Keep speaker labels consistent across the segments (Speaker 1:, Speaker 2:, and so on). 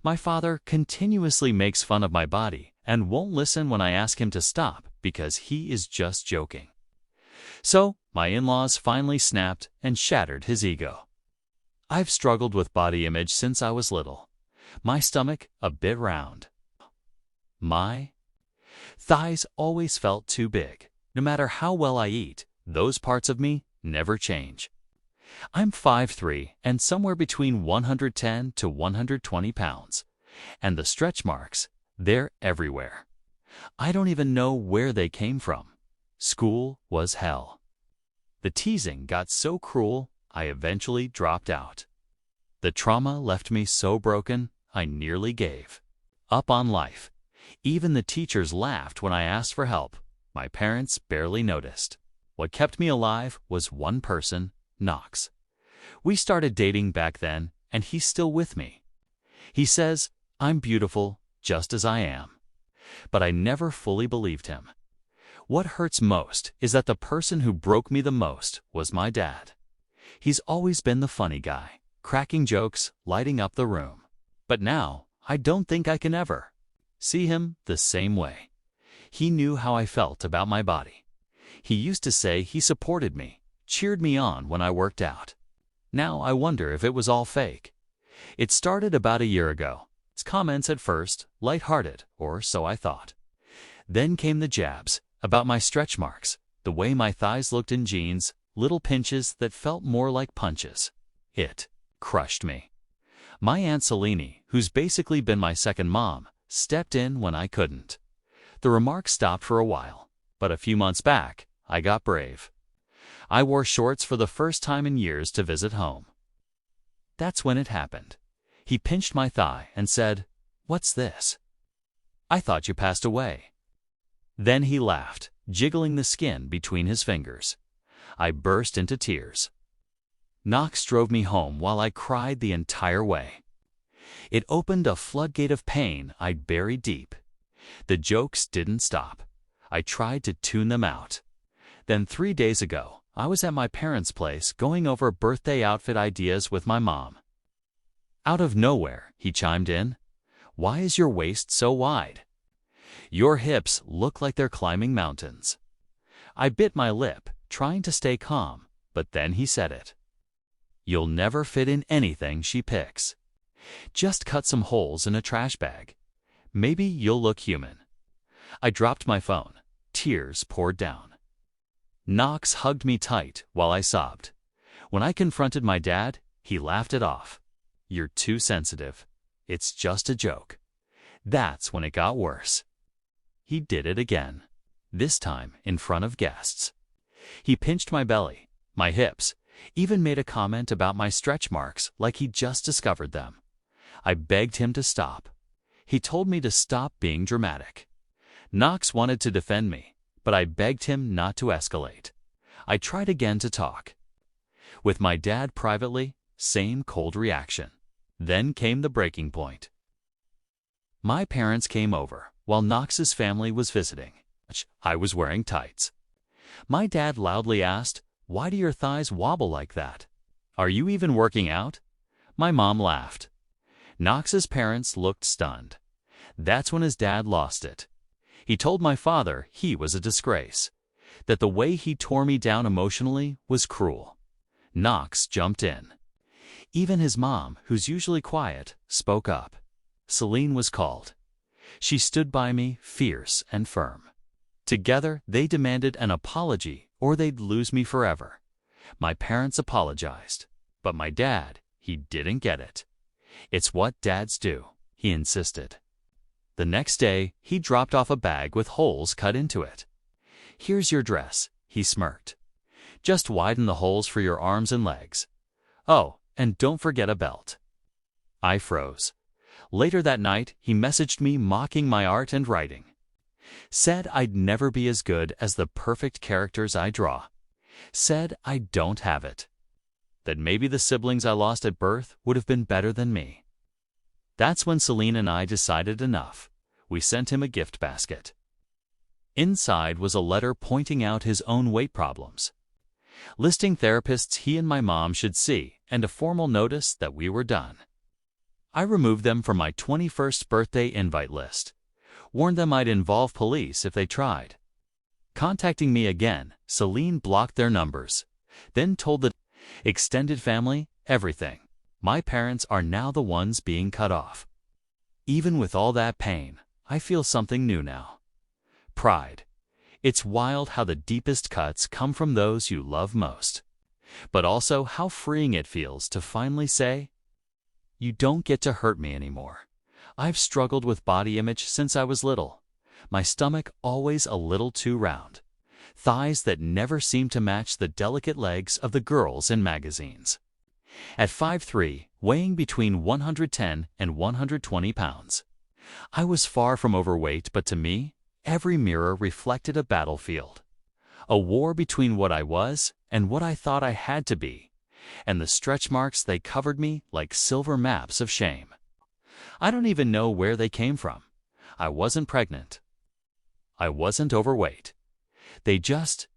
Speaker 1: My father continuously makes fun of my body and won't listen when I ask him to stop because he is just joking. So, my in-laws finally snapped and shattered his ego. I've struggled with body image since I was little. My stomach a bit round. My thighs always felt too big. No matter how well I eat, those parts of me never change. I'm 5'3" and somewhere between 110 to 120 pounds. And the stretch marks, they're everywhere. I don't even know where they came from. School was hell. The teasing got so cruel, I eventually dropped out. The trauma left me so broken, I nearly gave up on life. Even the teachers laughed when I asked for help. My parents barely noticed. What kept me alive was one person, Knox. We started dating back then, and he's still with me. He says, I'm beautiful, just as I am. But I never fully believed him. What hurts most is that the person who broke me the most was my dad. He's always been the funny guy, cracking jokes, lighting up the room. But now, I don't think I can ever see him the same way. He knew how I felt about my body. He used to say he supported me, cheered me on when I worked out. Now I wonder if it was all fake. It started about a year ago. His comments at first, lighthearted, or so I thought. Then came the jabs about my stretch marks, the way my thighs looked in jeans, little pinches that felt more like punches. It crushed me. My Aunt Selene, who's basically been my second mom, stepped in when I couldn't. The remarks stopped for a while, but a few months back, I got brave. I wore shorts for the first time in years to visit home. That's when it happened. He pinched my thigh and said, "What's this? I thought you passed away." Then he laughed, jiggling the skin between his fingers. I burst into tears. Knox drove me home while I cried the entire way. It opened a floodgate of pain I'd buried deep. The jokes didn't stop. I tried to tune them out. Then 3 days ago, I was at my parents' place going over birthday outfit ideas with my mom. Out of nowhere, he chimed in, "Why is your waist so wide? Your hips look like they're climbing mountains." I bit my lip, trying to stay calm, but then he said it. "You'll never fit in anything she picks. Just cut some holes in a trash bag. Maybe you'll look human." I dropped my phone. Tears poured down. Knox hugged me tight while I sobbed. When I confronted my dad, he laughed it off. "You're too sensitive. It's just a joke." That's when it got worse. He did it again, this time in front of guests. He pinched my belly, my hips, even made a comment about my stretch marks like he'd just discovered them. I begged him to stop. He told me to stop being dramatic. Knox wanted to defend me, but I begged him not to escalate. I tried again to talk. With my dad privately, same cold reaction. Then came the breaking point. My parents came over while Knox's family was visiting. I was wearing tights. My dad loudly asked, "Why do your thighs wobble like that? Are you even working out?" My mom laughed. Knox's parents looked stunned. That's when his dad lost it. He told my father he was a disgrace, that the way he tore me down emotionally was cruel. Knox jumped in. Even his mom, who's usually quiet, spoke up. Selene was called. She stood by me, fierce and firm. Together, they demanded an apology or they'd lose me forever. My parents apologized, but my dad, he didn't get it. "It's what dads do," he insisted. The next day, he dropped off a bag with holes cut into it. "Here's your dress," he smirked. "Just widen the holes for your arms and legs. Oh, and don't forget a belt." I froze. Later that night, he messaged me mocking my art and writing. Said I'd never be as good as the perfect characters I draw. Said I don't have it. That maybe the siblings I lost at birth would have been better than me. That's when Selene and I decided enough. We sent him a gift basket. Inside was a letter pointing out his own weight problems, listing therapists he and my mom should see, and a formal notice that we were done. I removed them from my 21st birthday invite list, warned them I'd involve police if they tried. Contacting me again, Celine blocked their numbers, then told the extended family everything. My parents are now the ones being cut off. Even with all that pain, I feel something new now. Pride. It's wild how the deepest cuts come from those you love most, but also how freeing it feels to finally say, "You don't get to hurt me anymore." I've struggled with body image since I was little. My stomach always a little too round. Thighs that never seemed to match the delicate legs of the girls in magazines. At 5'3", weighing between 110 and 120 pounds. I was far from overweight, but to me, every mirror reflected a battlefield. A war between what I was and what I thought I had to be, and the stretch marks they covered me like silver maps of shame. I don't even know where they came from. I wasn't pregnant. I wasn't overweight. They just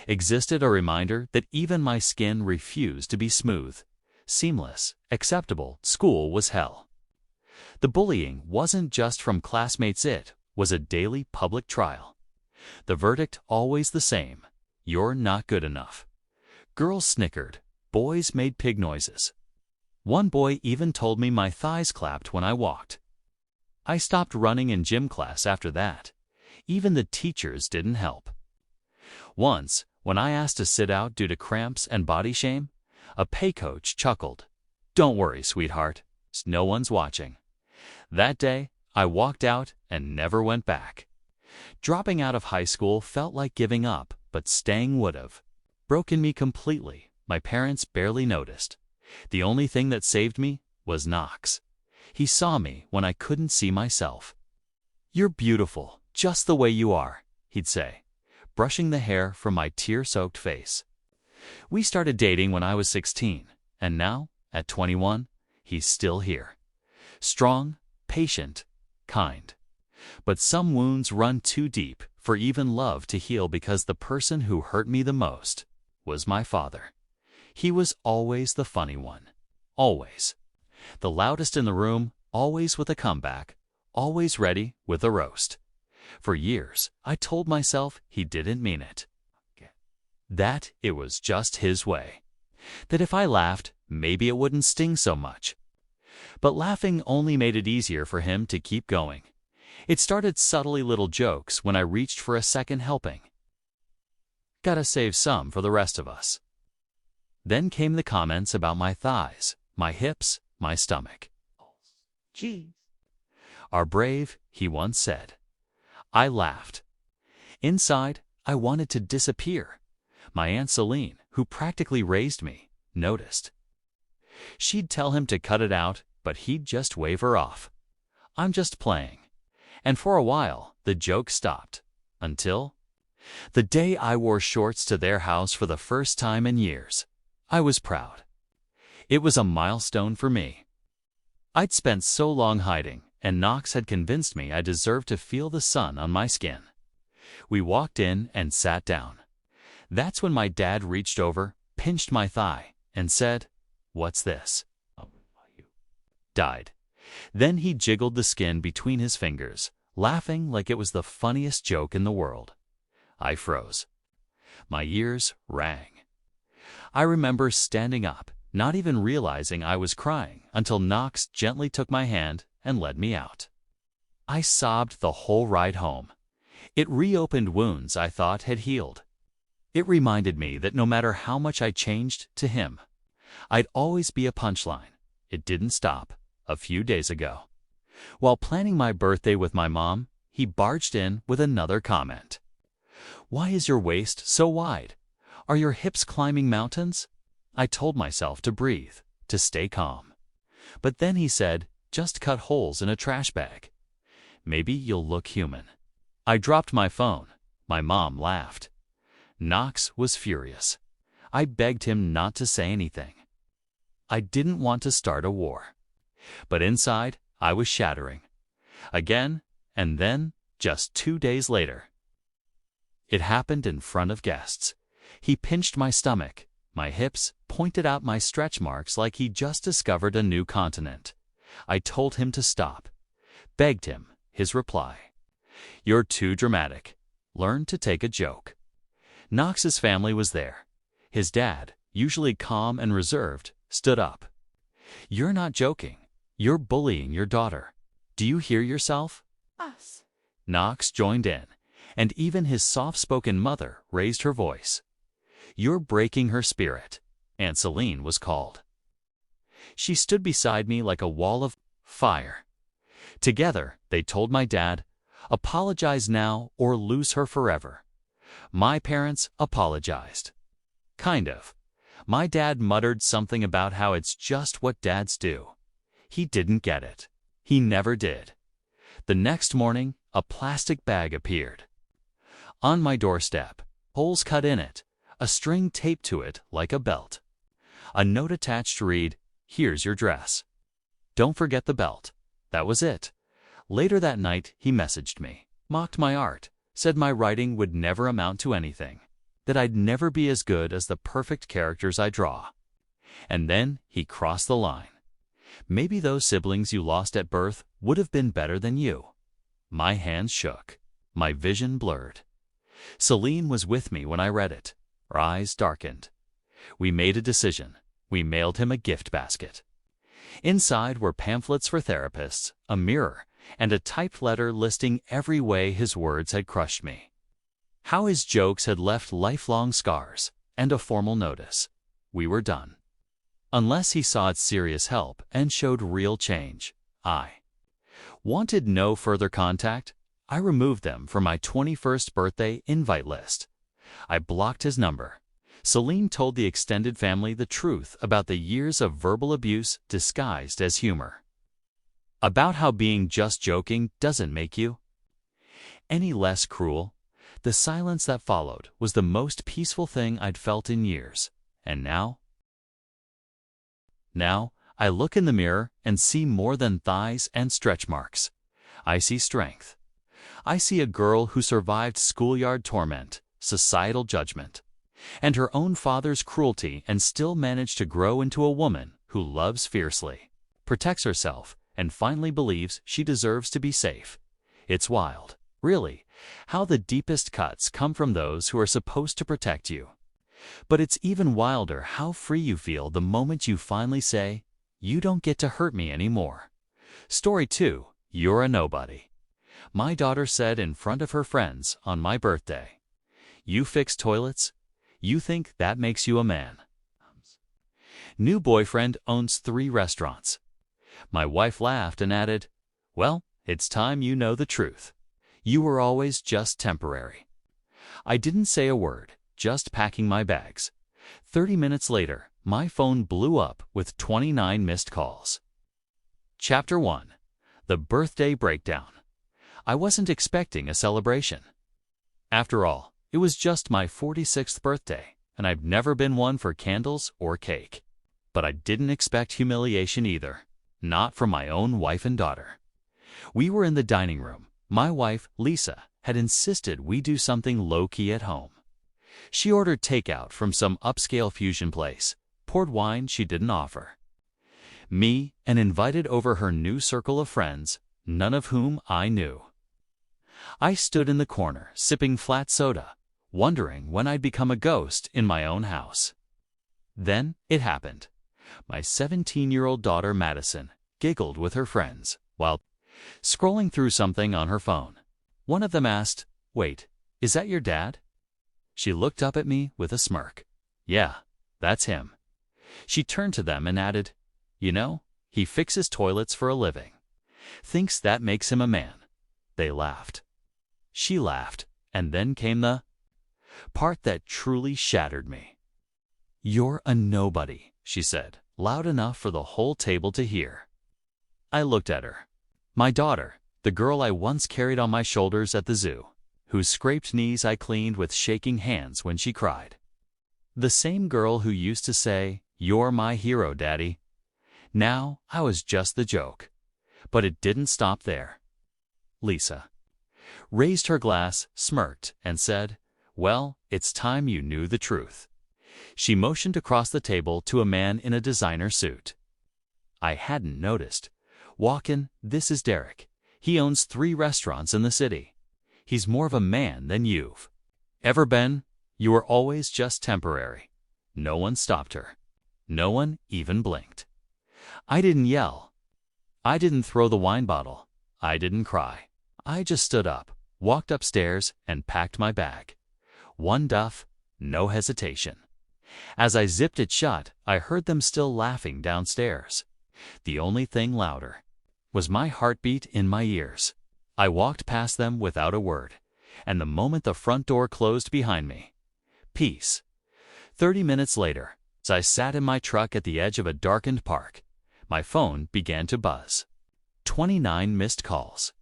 Speaker 1: existed, a reminder that even my skin refused to be smooth, seamless, acceptable. School was hell. The bullying wasn't just from classmates, it was a daily public trial. The verdict always the same: you're not good enough. Girls snickered, boys made pig noises. One boy even told me my thighs clapped when I walked. I stopped running in gym class after that. Even the teachers didn't help. Once, when I asked to sit out due to cramps and body shame, a pay coach chuckled. "Don't worry, sweetheart. No one's watching." That day, I walked out and never went back. Dropping out of high school felt like giving up, but staying would have broken me completely. My parents barely noticed. The only thing that saved me was Knox. He saw me when I couldn't see myself. "You're beautiful, just the way you are," he'd say, brushing the hair from my tear-soaked face. We started dating when I was 16, and now, at 21, he's still here. Strong, patient, kind. But some wounds run too deep for even love to heal, because the person who hurt me the most was my father. He was always the funny one. Always. The loudest in the room, always with a comeback, always ready with a roast. For years, I told myself he didn't mean it. That it was just his way. That if I laughed, maybe it wouldn't sting so much. But laughing only made it easier for him to keep going. It started subtly, little jokes when I reached for a second helping. Gotta save some for the rest of us. Then came the comments about my thighs, my hips, my stomach. "Geez. Are brave," he once said. I laughed. Inside, I wanted to disappear. My Aunt Celine, who practically raised me, noticed. She'd tell him to cut it out, but he'd just wave her off. "I'm just playing." And for a while, the joke stopped. Until the day I wore shorts to their house for the first time in years. I was proud. It was a milestone for me. I'd spent so long hiding, and Knox had convinced me I deserved to feel the sun on my skin. We walked in and sat down. That's when my dad reached over, pinched my thigh, and said, "What's this?" Died. Then he jiggled the skin between his fingers, laughing like it was the funniest joke in the world. I froze. My ears rang. I remember standing up, not even realizing I was crying, until Knox gently took my hand and led me out. I sobbed the whole ride home. It reopened wounds I thought had healed. It reminded me that no matter how much I changed to him, I'd always be a punchline. It didn't stop. A few days ago, while planning my birthday with my mom, he barged in with another comment. "Why is your waist so wide? Are your hips climbing mountains?" I told myself to breathe, to stay calm. But then he said, "Just cut holes in a trash bag. Maybe you'll look human." I dropped my phone. My mom laughed. Knox was furious. I begged him not to say anything. I didn't want to start a war. But inside, I was shattering. Again, and then, just 2 days later. It happened in front of guests. He pinched my stomach, my hips, pointed out my stretch marks like he just discovered a new continent. I told him to stop. Begged him. His reply: "You're too dramatic. Learn to take a joke." Knox's family was there. His dad, usually calm and reserved, stood up. "You're not joking. You're bullying your daughter. Do you hear yourself?"
Speaker 2: Us.
Speaker 1: Knox joined in, and even his soft-spoken mother raised her voice. "You're breaking her spirit." Aunt Celine was called. She stood beside me like a wall of fire. Together, they told my dad, "Apologize now or lose her forever." My parents apologized. Kind of. My dad muttered something about how it's just what dads do. He didn't get it. He never did. The next morning, a plastic bag appeared. On my doorstep, holes cut in it, a string taped to it like a belt. A note attached to read, "Here's your dress. Don't forget the belt." That was it. Later that night, he messaged me, mocked my art, said my writing would never amount to anything, that I'd never be as good as the perfect characters I draw. And then he crossed the line. "Maybe those siblings you lost at birth would have been better than you." My hands shook. My vision blurred. Celine was with me when I read it. Her eyes darkened. We made a decision. We mailed him a gift basket. Inside were pamphlets for therapists, a mirror, and a typed letter listing every way his words had crushed me. How his jokes had left lifelong scars, and a formal notice. We were done. Unless he sought serious help and showed real change, I wanted no further contact. I removed them from my 21st birthday invite list. I blocked his number. Celine told the extended family the truth about the years of verbal abuse disguised as humor. About how being just joking doesn't make you any less cruel. The silence that followed was the most peaceful thing I'd felt in years. And now I look in the mirror and see more than thighs and stretch marks. I see strength. I see a girl who survived schoolyard torment, societal judgment, and her own father's cruelty and still managed to grow into a woman who loves fiercely, protects herself, and finally believes she deserves to be safe. It's wild, really, how the deepest cuts come from those who are supposed to protect you. But it's even wilder how free you feel the moment you finally say, "You don't get to hurt me anymore." Story 2, You're a Nobody. My daughter said in front of her friends on my birthday, "You fix toilets? You think that makes you a man?" New boyfriend owns 3 restaurants. My wife laughed and added, "Well, it's time you know the truth. You were always just temporary." I didn't say a word, just packing my bags. 30 minutes later, my phone blew up with 29 missed calls. Chapter 1. The Birthday Breakdown. I wasn't expecting a celebration. After all, it was just my 46th birthday, and I've never been one for candles or cake. But I didn't expect humiliation either, not from my own wife and daughter. We were in the dining room. My wife, Lisa, had insisted we do something low-key at home. She ordered takeout from some upscale fusion place, poured wine she didn't offer me, and invited over her new circle of friends, none of whom I knew. I stood in the corner, sipping flat soda, wondering when I'd become a ghost in my own house. Then it happened. My 17-year-old daughter, Madison, giggled with her friends while scrolling through something on her phone. One of them asked, "Wait, is that your dad?" She looked up at me with a smirk. "Yeah, that's him." She turned to them and added, "You know, he fixes toilets for a living. Thinks that makes him a man." They laughed. She laughed, and then came the part that truly shattered me. "You're a nobody," she said, loud enough for the whole table to hear. I looked at her. My daughter, the girl I once carried on my shoulders at the zoo, whose scraped knees I cleaned with shaking hands when she cried. The same girl who used to say, "You're my hero, Daddy." Now I was just the joke. But it didn't stop there. Lisa raised her glass, smirked, and said, "Well, it's time you knew the truth." She motioned across the table to a man in a designer suit. I hadn't noticed. "Walk in, this is Derek. He owns 3 restaurants in the city. He's more of a man than you've ever been. You were always just temporary." No one stopped her. No one even blinked. I didn't yell. I didn't throw the wine bottle. I didn't cry. I just stood up, walked upstairs, and packed my bag. One duff, no hesitation. As I zipped it shut, I heard them still laughing downstairs. The only thing louder was my heartbeat in my ears. I walked past them without a word, and the moment the front door closed behind me, peace. 30 minutes later, as I sat in my truck at the edge of a darkened park, my phone began to buzz. 29 missed calls.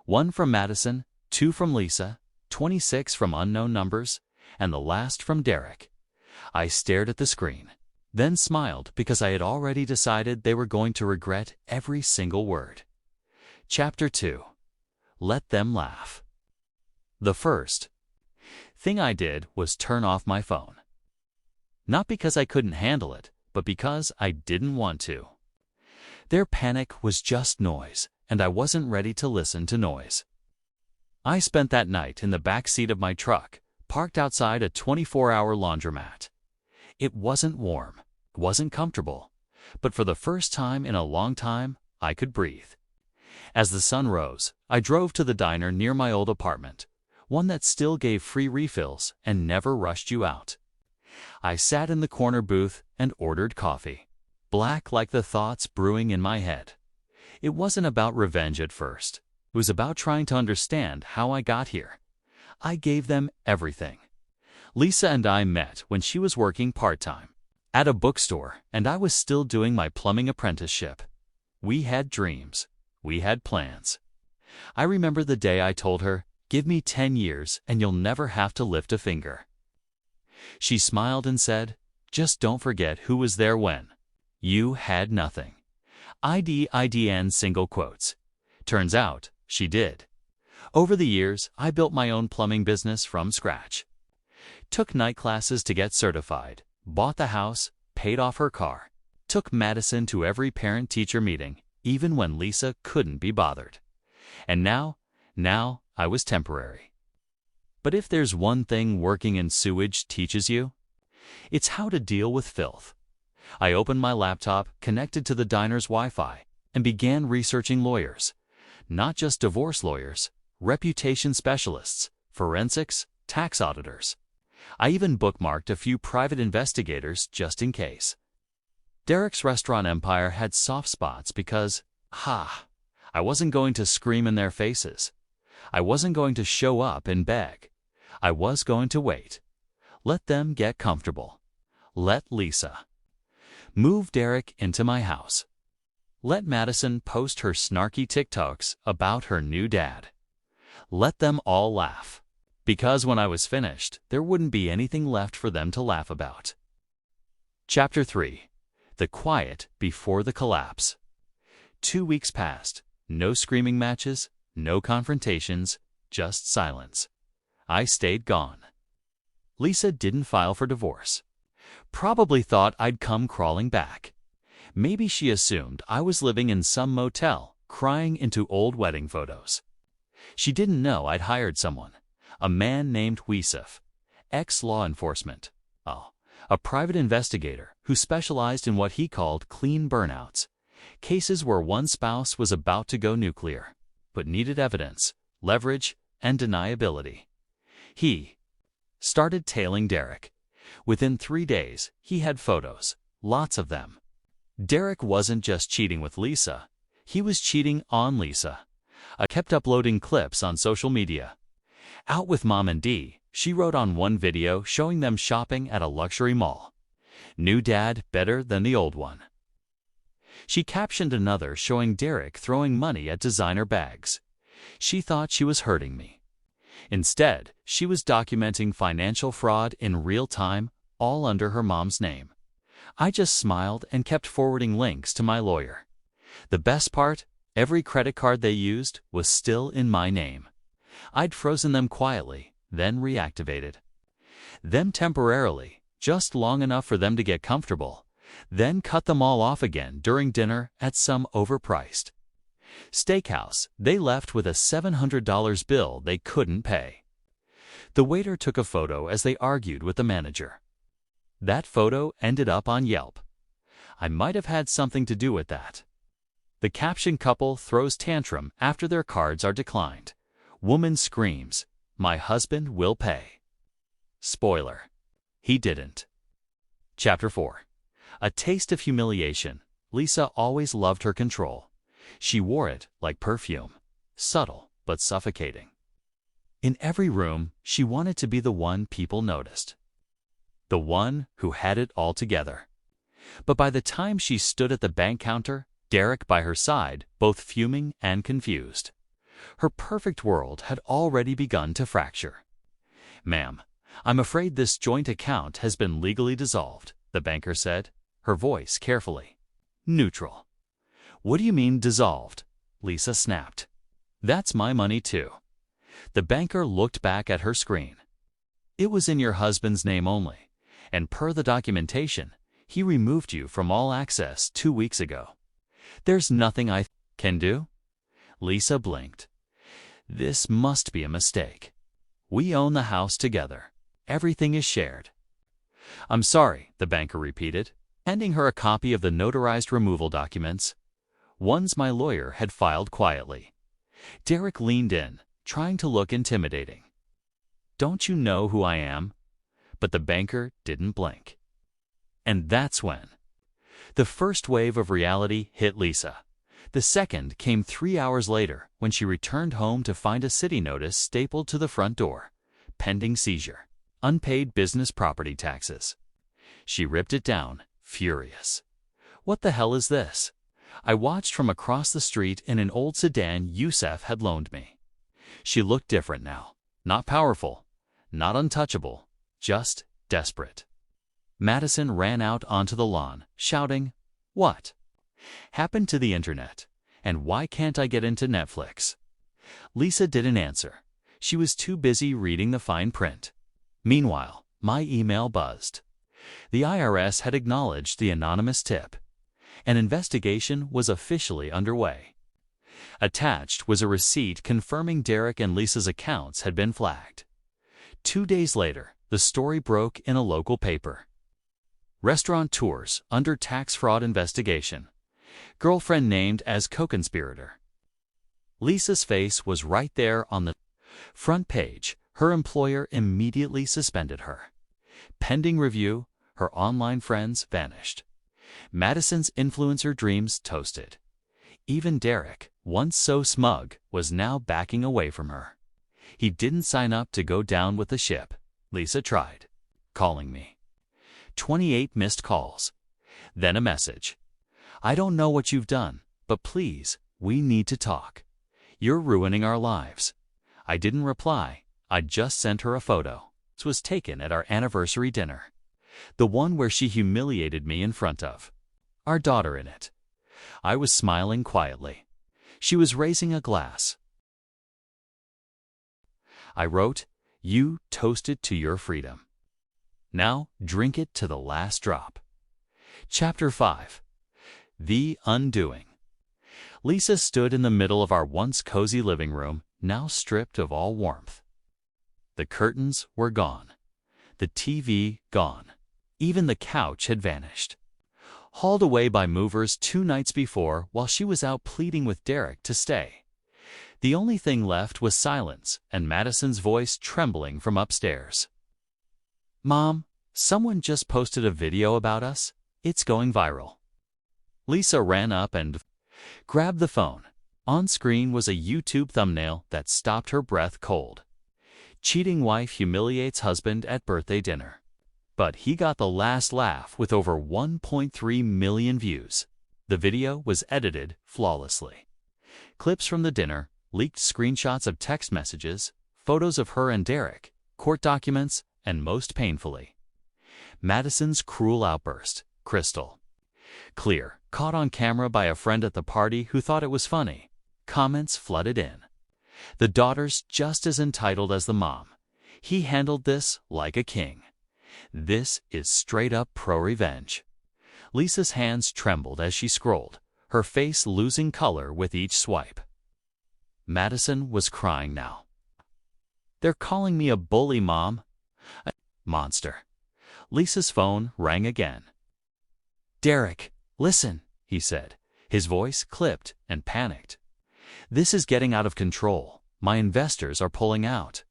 Speaker 1: 1 from Madison, 2 from Lisa, 26 from unknown numbers, and the last from Derek. I stared at the screen, then smiled because I had already decided they were going to regret every single word. Chapter 2. Let them laugh. The first thing I did was turn off my phone. Not because I couldn't handle it, but because I didn't want to. Their panic was just noise, and I wasn't ready to listen to noise. I spent that night in the back seat of my truck, parked outside a 24-hour laundromat. It wasn't warm, it wasn't comfortable, but for the first time in a long time, I could breathe. As the sun rose, I drove to the diner near my old apartment, one that still gave free refills and never rushed you out. I sat in the corner booth and ordered coffee, black like the thoughts brewing in my head. It wasn't about revenge at first. It was about trying to understand how I got here. I gave them everything. Lisa and I met when she was working part-time at a bookstore, and I was still doing my plumbing apprenticeship. We had dreams. We had plans. I remember the day I told her, "Give me 10 years and you'll never have to lift a finger." She smiled and said, "Just don't forget who was there when you had nothing." IDN single quotes. Turns out, she did. Over the years, I built my own plumbing business from scratch. Took night classes to get certified, bought the house, paid off her car, took Madison to every parent-teacher meeting, even when Lisa couldn't be bothered. And now I was temporary. But if there's one thing working in sewage teaches you, it's how to deal with filth. I opened my laptop, connected to the diner's Wi-Fi, and began researching lawyers. Not just divorce lawyers, reputation specialists, forensics, tax auditors. I even bookmarked a few private investigators just in case. Derek's restaurant empire had soft spots because, I wasn't going to scream in their faces. I wasn't going to show up and beg. I was going to wait. Let them get comfortable. Let Lisa move Derek into my house. Let Madison post her snarky TikToks about her new dad. Let them all laugh. Because when I was finished, there wouldn't be anything left for them to laugh about. Chapter 3. The quiet before the collapse. 2 weeks passed. No screaming matches, no confrontations, just silence. I stayed gone. Lisa didn't file for divorce. Probably thought I'd come crawling back. Maybe she assumed I was living in some motel, crying into old wedding photos. She didn't know I'd hired someone, a man named Weesif, ex-law enforcement, a private investigator who specialized in what he called clean burnouts, cases where one spouse was about to go nuclear, but needed evidence, leverage, and deniability. He started tailing Derek. Within 3 days, he had photos, lots of them. Derek wasn't just cheating with Lisa, he was cheating on Lisa. I kept uploading clips on social media. Out with Mom and Dee, she wrote on one video showing them shopping at a luxury mall. New dad better than the old one. She captioned another showing Derek throwing money at designer bags. She thought she was hurting me. Instead, she was documenting financial fraud in real time, all under her mom's name. I just smiled and kept forwarding links to my lawyer. The best part, every credit card they used was still in my name. I'd frozen them quietly, then reactivated them temporarily, just long enough for them to get comfortable, then cut them all off again during dinner at some overpriced Steakhouse, they left with a $700 bill they couldn't pay. The waiter took a photo as they argued with the manager. That photo ended up on Yelp. I might have had something to do with that. The caption couple throws tantrum after their cards are declined. Woman screams, "My husband will pay." Spoiler: he didn't. Chapter 4. A taste of humiliation. Lisa always loved her control. She wore it like perfume, subtle but suffocating. In every room, she wanted to be the one people noticed. The one who had it all together. But by the time she stood at the bank counter, Derek by her side, both fuming and confused, her perfect world had already begun to fracture. "Ma'am, I'm afraid this joint account has been legally dissolved," the banker said, her voice carefully neutral. "What do you mean dissolved?" Lisa snapped. "That's my money too." The banker looked back at her screen. "It was in your husband's name only, and per the documentation, he removed you from all access 2 weeks ago. There's nothing I can do?" Lisa blinked. "This must be a mistake. We own the house together. Everything is shared." "I'm sorry," the banker repeated, handing her a copy of the notarized removal documents. Ones my lawyer had filed quietly. Derek leaned in, trying to look intimidating. "Don't you know who I am?" But the banker didn't blink. And that's when the first wave of reality hit Lisa. The second came 3 hours later when she returned home to find a city notice stapled to the front door. Pending seizure. Unpaid business property taxes. She ripped it down, furious. What the hell is this? I watched from across the street in an old sedan Youssef had loaned me. She looked different now. Not powerful, not untouchable, just desperate. Madison ran out onto the lawn, shouting, "What happened to the internet? And why can't I get into Netflix?" Lisa didn't answer. She was too busy reading the fine print. Meanwhile, my email buzzed. The IRS had acknowledged the anonymous tip. An investigation was officially underway. Attached was a receipt confirming Derek and Lisa's accounts had been flagged. 2 days later, the story broke in a local paper. Restaurateurs under tax fraud investigation. Girlfriend named as co-conspirator. Lisa's face was right there on the front page. Her employer immediately suspended her. Pending review, her online friends vanished. Madison's influencer dreams toasted. Even Derek, once so smug, was now backing away from her. He didn't sign up to go down with the ship. Lisa tried calling me. 28 missed calls. Then a message. "I don't know what you've done, but please, we need to talk. You're ruining our lives." I didn't reply. I just sent her a photo. This was taken at our anniversary dinner. The one where she humiliated me in front of our daughter in it. I was smiling quietly. She was raising a glass. I wrote, "You toasted to your freedom. Now drink it to the last drop." Chapter 5. The Undoing. Lisa stood in the middle of our once cozy living room, now stripped of all warmth. The curtains were gone. The TV gone. Even the couch had vanished. Hauled away by movers 2 nights before while she was out pleading with Derek to stay. The only thing left was silence and Madison's voice trembling from upstairs. "Mom, someone just posted a video about us. It's going viral." Lisa ran up and grabbed the phone. On screen was a YouTube thumbnail that stopped her breath cold. Cheating wife humiliates husband at birthday dinner. But he got the last laugh with over 1.3 million views. The video was edited flawlessly. Clips from the dinner, leaked screenshots of text messages, photos of her and Derek, court documents, and most painfully, Madison's cruel outburst, crystal clear, caught on camera by a friend at the party who thought it was funny. Comments flooded in. The daughter's just as entitled as the mom. He handled this like a king. This is straight up pro-revenge. Lisa's hands trembled as she scrolled, her face losing color with each swipe. Madison was crying now. "They're calling me a bully, Mom." A monster. Lisa's phone rang again. "Derek, listen," he said, his voice clipped and panicked. "This is getting out of control. My investors are pulling out.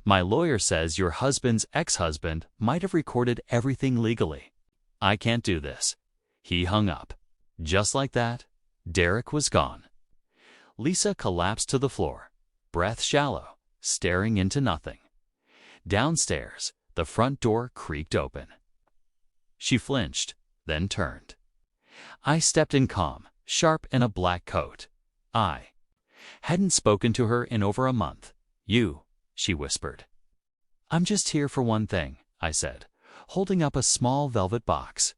Speaker 1: My lawyer says your husband's ex-husband might have recorded everything legally. I can't do this." He hung up. Just like that, Derek was gone. Lisa collapsed to the floor, breath shallow, staring into nothing. Downstairs, the front door creaked open. She flinched, then turned. I stepped in calm, sharp in a black coat. I hadn't spoken to her in over a month. "You," she whispered. "I'm just here for one thing," I said, holding up a small velvet box.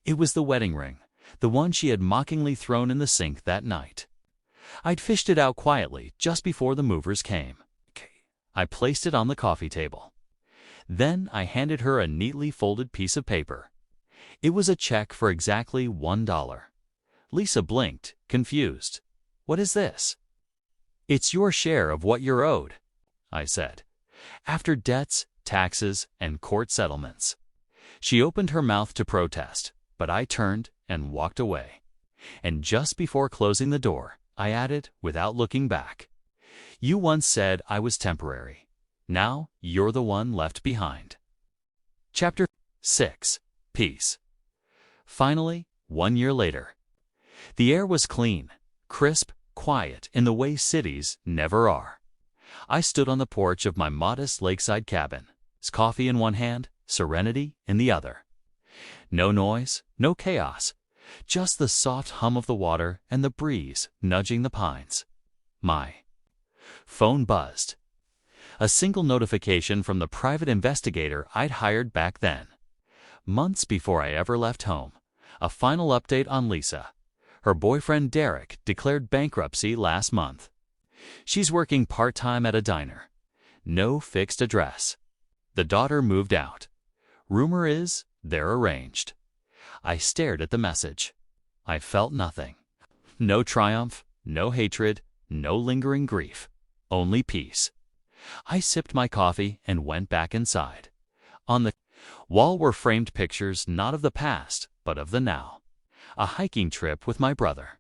Speaker 1: It was the wedding ring, the one she had mockingly thrown in the sink that night. I'd fished it out quietly just before the movers came. I placed it on the coffee table. Then I handed her a neatly folded piece of paper. It was a check for exactly $1. Lisa blinked, confused. "What is this?" "It's your share of what you're owed," I said, "after debts, taxes, and court settlements." She opened her mouth to protest, but I turned and walked away. And just before closing the door, I added, without looking back, "You once said I was temporary. Now you're the one left behind." Chapter 6. Peace. Finally, 1 year later. The air was clean, crisp, quiet in the way cities never are. I stood on the porch of my modest lakeside cabin, coffee in one hand, serenity in the other. No noise, no chaos, just the soft hum of the water and the breeze nudging the pines. My phone buzzed. A single notification from the private investigator I'd hired back then. Months before I ever left home, a final update on Lisa. Her boyfriend Derek declared bankruptcy last month. She's working part-time at a diner. No fixed address. The daughter moved out. Rumor is they're arranged. I stared at the message. I felt nothing. No triumph, no hatred, no lingering grief. Only peace. I sipped my coffee and went back inside. On the wall were framed pictures not of the past, but of the now. A hiking trip with my brother.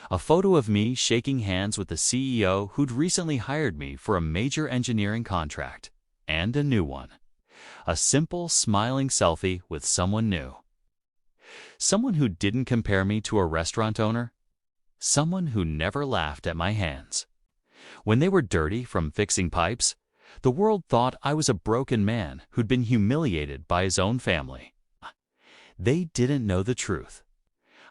Speaker 1: A photo of me shaking hands with the CEO who'd recently hired me for a major engineering contract. And a new one. A simple, smiling selfie with someone new. Someone who didn't compare me to a restaurant owner. Someone who never laughed at my hands. When they were dirty from fixing pipes, the world thought I was a broken man who'd been humiliated by his own family. They didn't know the truth.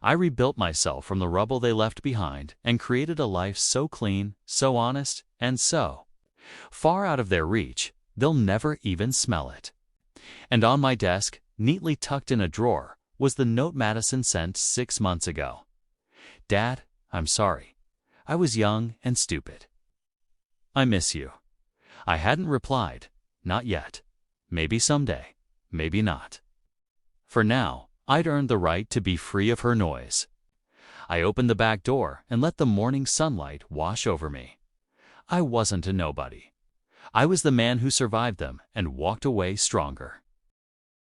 Speaker 1: I rebuilt myself from the rubble they left behind and created a life so clean, so honest, and so far out of their reach, they'll never even smell it. And on my desk, neatly tucked in a drawer, was the note Madison sent 6 months ago. "Dad, I'm sorry. I was young and stupid. I miss you." I hadn't replied. Not yet. Maybe someday. Maybe not. For now, I'd earned the right to be free of her noise. I opened the back door and let the morning sunlight wash over me. I wasn't a nobody. I was the man who survived them and walked away stronger.